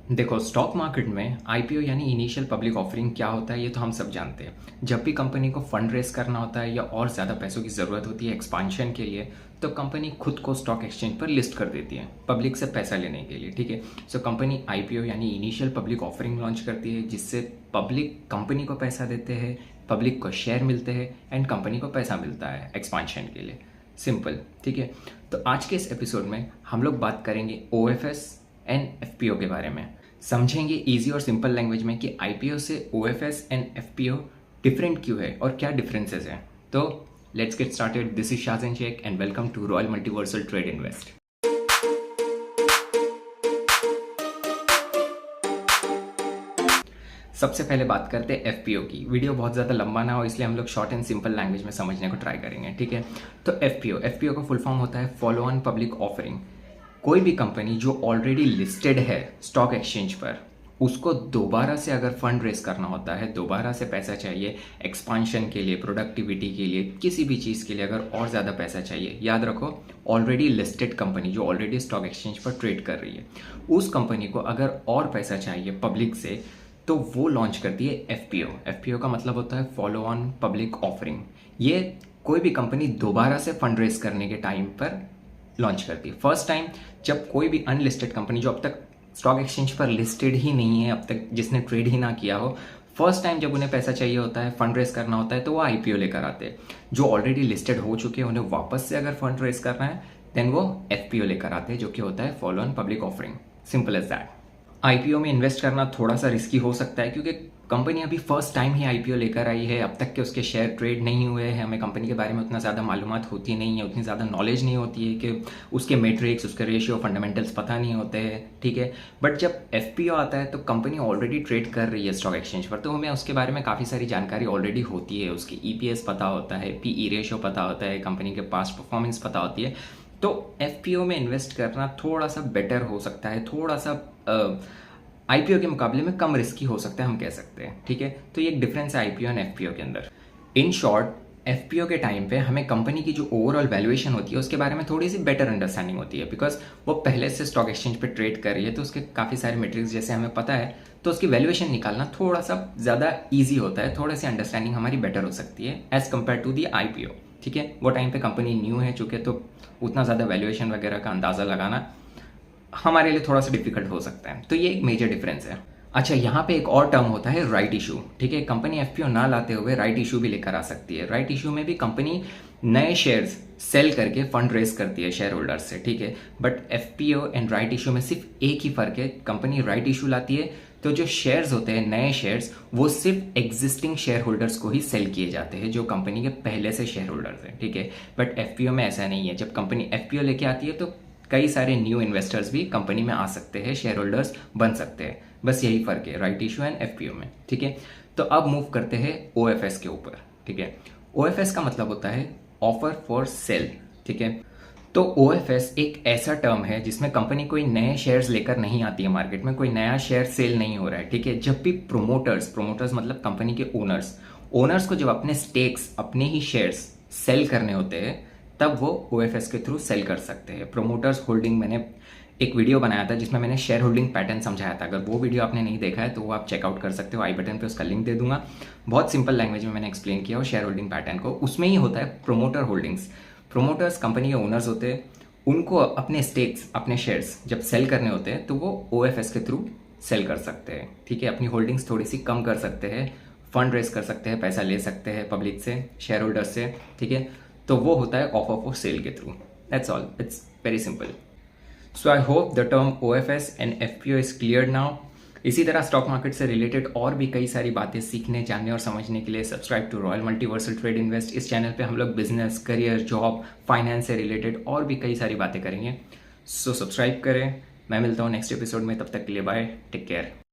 देखो, stock market में IPO यानी इनिशियल पब्लिक ऑफरिंग क्या होता है ये तो हम सब जानते हैं। जब भी कंपनी को फंड रेस करना होता है या और ज़्यादा पैसों की ज़रूरत होती है एक्सपांशन के लिए, तो कंपनी खुद को स्टॉक एक्सचेंज पर लिस्ट कर देती है पब्लिक से पैसा लेने के लिए। ठीक है, सो कंपनी आईपीओ यानी इनिशियल पब्लिक ऑफरिंग लॉन्च करती है, जिससे पब्लिक कंपनी को पैसा देते हैं, पब्लिक को शेयर मिलते हैं एंड कंपनी को पैसा मिलता है एक्सपांशन के लिए। सिंपल। ठीक है, तो आज के इस एपिसोड में हम लोग बात करेंगे ओएफएस एंड एफपीओ के बारे में। समझेंगे इजी और सिंपल लैंग्वेज में कि आईपीओ से ओएफएस एंड एफपीओ डिफरेंट क्यों है और क्या डिफरेंसेस हैं। तो let's get started. This is Shahjahan Sheikh and welcome to Royal Multiversal Trade Invest. सबसे पहले बात करते हैं एफपीओ की। वीडियो बहुत ज़्यादा लंबा ना हो इसलिए हम लोग शॉर्ट एंड सिंपल लैंग्वेज में समझने को ट्राई करेंगे। ठीक है, तो एफपीओ का फुल फॉर्म होता है फॉलो ऑन पब्लिक ऑफरिंग। कोई भी कंपनी जो ऑलरेडी लिस्टेड है स्टॉक एक्सचेंज पर, उसको दोबारा से अगर फंड रेस करना होता है, दोबारा से पैसा चाहिए एक्सपांशन के लिए, प्रोडक्टिविटी के लिए, किसी भी चीज़ के लिए अगर और ज़्यादा पैसा चाहिए, याद रखो ऑलरेडी लिस्टेड कंपनी जो ऑलरेडी स्टॉक एक्सचेंज पर ट्रेड कर रही है, उस कंपनी को अगर और पैसा चाहिए पब्लिक से तो वो लॉन्च करती है एफपीओ। एफपीओ का मतलब होता है फॉलो ऑन पब्लिक ऑफरिंग। ये कोई भी कंपनी दोबारा से फंड रेस करने के टाइम पर लॉन्च करती है। फर्स्ट टाइम जब कोई भी अनलिस्टेड कंपनी जो अब तक स्टॉक एक्सचेंज पर लिस्टेड ही नहीं है, अब तक जिसने ट्रेड ही ना किया हो, फर्स्ट टाइम जब उन्हें पैसा चाहिए होता है, फंड रेस करना होता है, तो वो आईपीओ लेकर आते हैं। जो ऑलरेडी लिस्टेड हो चुके हैं उन्हें वापस से अगर फंड रेस करना है देन वो एफपीओ लेकर आते हैं, जो कि होता है follow on public offering. Simple as that. IPO में इन्वेस्ट करना थोड़ा सा रिस्की हो सकता है क्योंकि कंपनी अभी फर्स्ट टाइम ही आईपीओ लेकर आई है, अब तक के उसके शेयर ट्रेड नहीं हुए हैं, हमें कंपनी के बारे में उतना ज़्यादा मालूमात होती नहीं है, उतनी ज़्यादा नॉलेज नहीं होती है कि उसके मैट्रिक्स, उसके रेशियो, फंडामेंटल्स पता नहीं होते हैं। ठीक है, बट जब एफपीओ आता है तो कंपनी ऑलरेडी ट्रेड कर रही है स्टॉक एक्सचेंज पर, तो हमें उसके बारे में काफ़ी सारी जानकारी ऑलरेडी होती है। उसकी ईपीएस पता होता है, पीई रेशियो पता होता है, कंपनी के पास्ट परफॉर्मेंस पता होती है। तो एफपीओ में इन्वेस्ट करना थोड़ा सा बेटर हो सकता है, थोड़ा सा आईपीओ के मुकाबले में कम रिस्की हो सकता है, हम कह सकते हैं। ठीक है, तो ये एक डिफरेंस है आईपीओ और एफपीओ के अंदर। इन शॉर्ट एफपीओ के टाइम पे हमें कंपनी की जो ओवरऑल वैल्यूएशन होती है उसके बारे में थोड़ी सी बेटर अंडरस्टैंडिंग होती है, बिकॉज वो पहले से स्टॉक एक्सचेंज पे ट्रेड कर रही है, तो उसके काफ़ी सारे मेट्रिक्स जैसे हमें पता है, तो उसकी वैल्यूएशन निकालना थोड़ा सा ज़्यादा ईजी होता है, थोड़ा सी अंडरस्टैंडिंग हमारी बेटर हो सकती है as compared to the IPO. ठीक है, वो टाइम पे कंपनी न्यू है चूँकि, तो उतना ज़्यादा वैल्यूएशन वगैरह का अंदाज़ा लगाना हमारे लिए थोड़ा सा डिफिकल्ट हो सकता है। तो ये एक मेजर डिफरेंस है। अच्छा, यहाँ पे एक और टर्म होता है राइट इशू। ठीक है, कंपनी एफपीओ ना लाते हुए राइट इशू भी लेकर आ सकती है। राइट इशू में भी कंपनी नए शेयर्स सेल करके फंड रेस करती है शेयर होल्डर्स से। ठीक है, but FPO and right issue में सिर्फ एक ही फर्क है, कंपनी राइट इशू लाती है तो जो शेयर्स होते हैं, नए शेयर्स, वो सिर्फ एग्जिस्टिंग शेयर होल्डर्स को ही सेल किए जाते हैं जो कंपनी के पहले से शेयर होल्डर्स हैं। ठीक है, बट एफपीओ में ऐसा नहीं है। जब कंपनी एफपीओ लेके आती है तो कई सारे न्यू इन्वेस्टर्स भी कंपनी में आ सकते हैं, शेयर होल्डर्स बन सकते हैं। बस यही फर्क है राइट इशू एंड एफपीओ में। ठीक है, तो अब मूव करते हैं ओएफएस के ऊपर। ठीक है, ओएफएस का मतलब होता है ऑफर फॉर सेल। ठीक है, तो ओएफएस एक ऐसा टर्म है जिसमें कंपनी कोई नए शेयर्स लेकर नहीं आती है मार्केट में, कोई नया शेयर सेल नहीं हो रहा है। ठीक है, जब भी प्रोमोटर्स मतलब कंपनी के ओनर्स को जब अपने स्टेक्स, अपने ही शेयर्स सेल करने होते हैं, तब वो ओएफएस के थ्रू सेल कर सकते हैं। प्रोमोटर्स होल्डिंग, मैंने एक वीडियो बनाया था जिसमें मैंने शेयर होल्डिंग पैटर्न समझाया था। अगर वो वीडियो आपने नहीं देखा है तो वो आप चेकआउट कर सकते हो, आई बटन पे उसका लिंक दे दूंगा। बहुत सिंपल लैंग्वेज में मैंने एक्सप्लेन किया हो शेयर होल्डिंग पैटर्न को। उसमें ही होता है प्रोमोटर होल्डिंग्स। प्रोमोटर्स कंपनी के ओनर्स होते हैं, उनको अपने स्टेक्स, अपने शेयर्स जब सेल करने होते हैं तो वो ओएफएस के थ्रू सेल कर सकते हैं। ठीक है, अपनी होल्डिंग्स थोड़ी सी कम कर सकते हैं, फंड रेस कर सकते हैं, पैसा ले सकते हैं पब्लिक से, शेयर होल्डर्स से। ठीक है, तो वो होता है ऑफर फॉर सेल के through. That's all, it's very simple. So I hope the term OFS and FPO is clear now. इसी तरह स्टॉक मार्केट से रिलेटेड और भी कई सारी बातें सीखने, जानने और समझने के लिए subscribe to Royal Multiversal Trade Invest. इस चैनल पे हम लोग बिजनेस, करियर, जॉब, फाइनेंस से रिलेटेड और भी कई सारी बातें करेंगे। सो सब्सक्राइब करें। मैं मिलता हूँ नेक्स्ट एपिसोड में, तब तक के लिए बाय, टेक केयर।